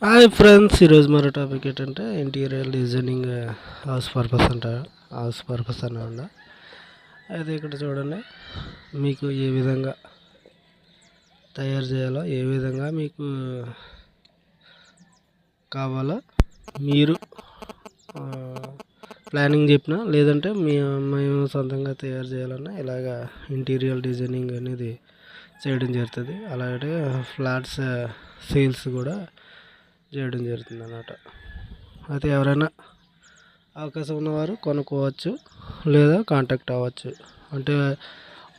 Hi friends, ఈరోజు మరో topic ఏంటంటే interior designing house purpose house purpose అన్న. అయితే ఇక్కడ చూడండి, మీకు ఏ విధంగా తయారు చేయాలో, ఏ విధంగా మీకు కావాలో మీరు ప్లానింగ్ చెప్పినా, లేదంటే మేము సొంతంగా తయారు చేయాలన్నా ఇలాగా ఇంటీరియర్ డిజైనింగ్ అనేది చేయడం జరుగుతుంది. అలాగే ఫ్లాట్స్ సేల్స్ కూడా చేయడం జరుగుతుంది అన్నమాట. అయితే ఎవరైనా అవకాశం ఉన్నవారు కొనుక్కోవచ్చు, లేదా కాంటాక్ట్ అవ్వచ్చు. అంటే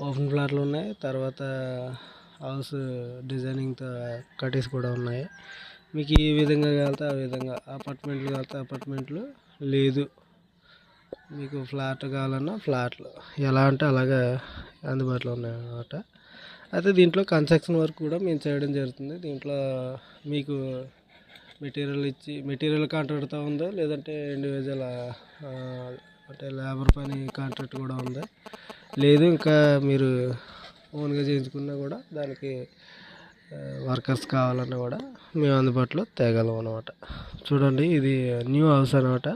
ఓపెన్ ఫ్లాట్లు ఉన్నాయి, తర్వాత హౌస్ డిజైనింగ్తో కటీస్ కూడా ఉన్నాయి. మీకు ఏ విధంగా కావాలితే ఆ విధంగా, అపార్ట్మెంట్లు కావాలితే అపార్ట్మెంట్లు, లేదు మీకు ఫ్లాట్ కావాలన్నా ఫ్లాట్లు, ఎలా అంటే అలాగే అందుబాటులో ఉన్నాయి అన్నమాట. అయితే దీంట్లో కన్స్ట్రక్షన్ వర్క్ కూడా మేము చేయడం జరుగుతుంది. దీంట్లో మీకు మెటీరియల్ కాంట్రాక్ట్తో ఉందా, లేదంటే ఇండివిజువల్ అంటే లేబర్ పని కాంట్రాక్ట్ కూడా ఉందా, లేదు ఇంకా మీరు ఓన్గా చేయించుకున్నా కూడా దానికి వర్కర్స్ కావాలన్నా కూడా మేము అందుబాటులో తేగలం అనమాట. చూడండి, ఇది న్యూ హౌస్ అనమాట.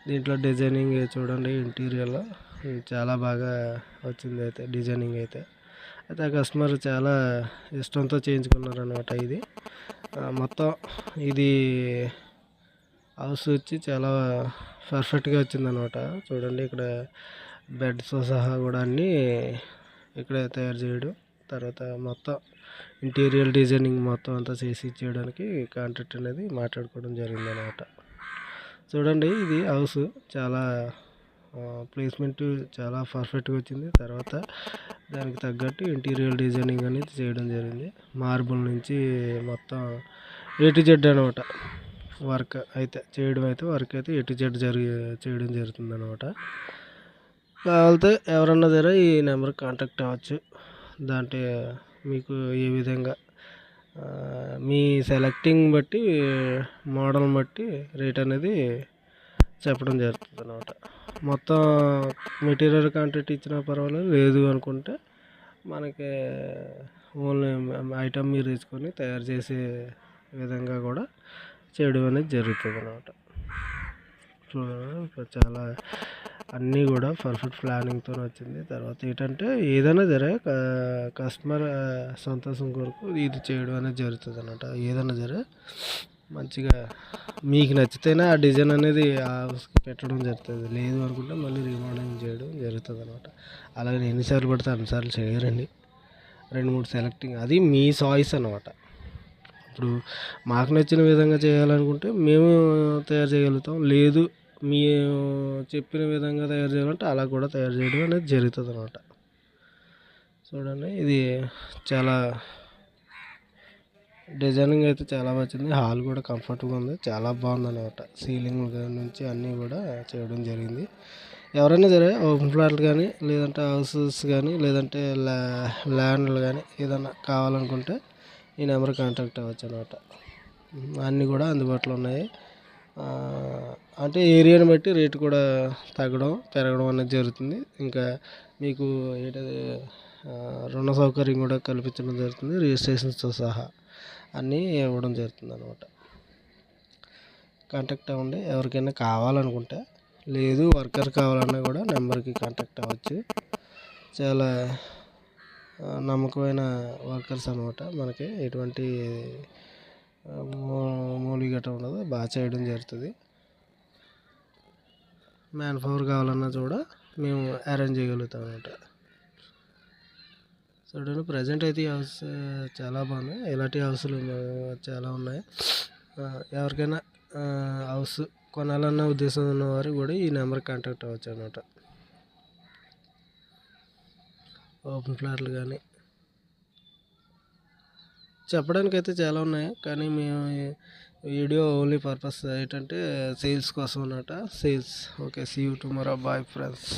దీంట్లో డిజైనింగ్ చూడండి, ఇంటీరియర్లో చాలా బాగా వచ్చింది. అయితే డిజైనింగ్ అయితే ఆ కస్టమర్ చాలా ఇష్టంతో చేయించుకున్నారు అనమాట. ఇది మొత్తం ఇది హౌస్ వచ్చి చాలా పర్ఫెక్ట్గా వచ్చిందనమాట. చూడండి, ఇక్కడ బెడ్స్తో సహా కూడా అన్నీ ఇక్కడే తయారు చేయడం, తర్వాత మొత్తం ఇంటీరియర్ డిజైనింగ్ మొత్తం అంతా చేసి ఇచ్చేయడానికి కాంట్రాక్ట్ అనేది మాట్లాడుకోవడం జరిగింది అనమాట. చూడండి, ఇది హౌస్ చాలా ప్లేస్మెంట్ చాలా పర్ఫెక్ట్గా వచ్చింది. తర్వాత దానికి తగ్గట్టు ఇంటీరియర్ డిజైనింగ్ అనేది చేయడం జరిగింది. మార్బుల్ నుంచి మొత్తం ఏ టు జెడ్ అనమాట వర్క్ అయితే వర్క్ అయితే ఏ టు జెడ్ చేయడం జరుగుతుంది అనమాట. కావాలితే ఎవరన్నా సరే ఈ నెంబర్కి కాంటాక్ట్ అవ్వచ్చు. దాంట్లో మీకు ఏ విధంగా మీ సెలెక్టింగ్ బట్టి, మోడల్ బట్టి రేట్ అనేది చెప్పడం జరుగుతుంది అనమాట. మొత్తం మెటీరియల్ కాంట్రాక్ట్ ఇచ్చినా పర్వాలేదు, లేదు అనుకుంటే మనకి ఓన్లీ ఐటమ్ మీరు తీసుకొని తయారు చేసే విధంగా కూడా చేయడం అనేది జరుగుతుంది అనమాట. చూడండి, చాలా అన్నీ కూడా పర్ఫెక్ట్ ప్లానింగ్తో వచ్చింది. తర్వాత ఏంటంటే ఏదైనా సరే కస్టమర్ సంతోషం కొరకు ఇది చేయడం అనేది జరుగుతుంది అనమాట. ఏదైనా సరే మంచిగా మీకు నచ్చితేనే ఆ డిజైన్ అనేది హౌస్కి పెట్టడం జరుగుతుంది, లేదు అనుకుంటే మళ్ళీ రీమోడలింగ్ చేయడం జరుగుతుంది అనమాట. అలాగే ఎన్నిసార్లు పడితే అన్నిసార్లు చేయరండి, 2-3 సెలెక్టింగ్, అది మీ చాయిస్ అనమాట. ఇప్పుడు మాకు నచ్చిన విధంగా చేయాలనుకుంటే మేము తయారు చేయగలుగుతాం, లేదు మేము చెప్పిన విధంగా తయారు చేయాలంటే అలా కూడా తయారు చేయడం అనేది జరుగుతుంది అనమాట. చూడండి, ఇది చాలా డిజైనింగ్ అయితే చాలా వచ్చింది. హాల్ కూడా కంఫర్ట్గా ఉంది, చాలా బాగుంది అనమాట. సీలింగ్ నుంచి అన్నీ కూడా చేయడం జరిగింది. ఎవరైనా సరే ఓపెన్ ఫ్లాట్లు కానీ, లేదంటే హౌసెస్ కానీ, లేదంటే ల్యాండ్లు కానీ ఏదైనా కావాలనుకుంటే ఈ నెంబర్ కాంటాక్ట్ అవ్వచ్చు అనమాట. అన్నీ కూడా అందుబాటులో ఉన్నాయి. అంటే ఏరియాని బట్టి రేటు కూడా తగ్గడం పెరగడం అనేది జరుగుతుంది. ఇంకా మీకు ఏంటది రుణ సౌకర్యం కూడా కల్పించడం జరుగుతుంది, రిజిస్ట్రేషన్స్తో సహా అన్నీ ఇవ్వడం జరుగుతుంది అనమాట. కాంటాక్ట్ అవ్వండి ఎవరికైనా కావాలనుకుంటే, లేదు వర్కర్ కావాలన్నా కూడా నెంబర్కి కాంటాక్ట్ అవ్వచ్చు. చాలా నమ్మకమైన వర్కర్స్ అనమాట. మనకి ఎటువంటి మూలిగట ఉండదు, బాగా చేయడం జరుగుతుంది. మ్యాన్ పవర్ కావాలన్నా కూడా మేము అరేంజ్ చేయగలుగుతాం అనమాట. చూడండి, ప్రజెంట్ అయితే ఈ హౌస్ చాలా బాగుంది. ఇలాంటి హౌస్లు చాలా ఉన్నాయి. ఎవరికైనా హౌస్ కొనాలన్న ఉద్దేశం ఉన్నవారు కూడా ఈ నెంబర్కి కాంటాక్ట్ అవ్వచ్చు అనమాట. ఓపెన్ ఫ్లాట్లు కానీ చెప్పడానికి అయితే చాలా ఉన్నాయి, కానీ మేము వీడియో ఓన్లీ పర్పస్ ఏంటంటే సేల్స్ కోసం అన్నమాట. Sales. Okay, see you tomorrow. Bye friends.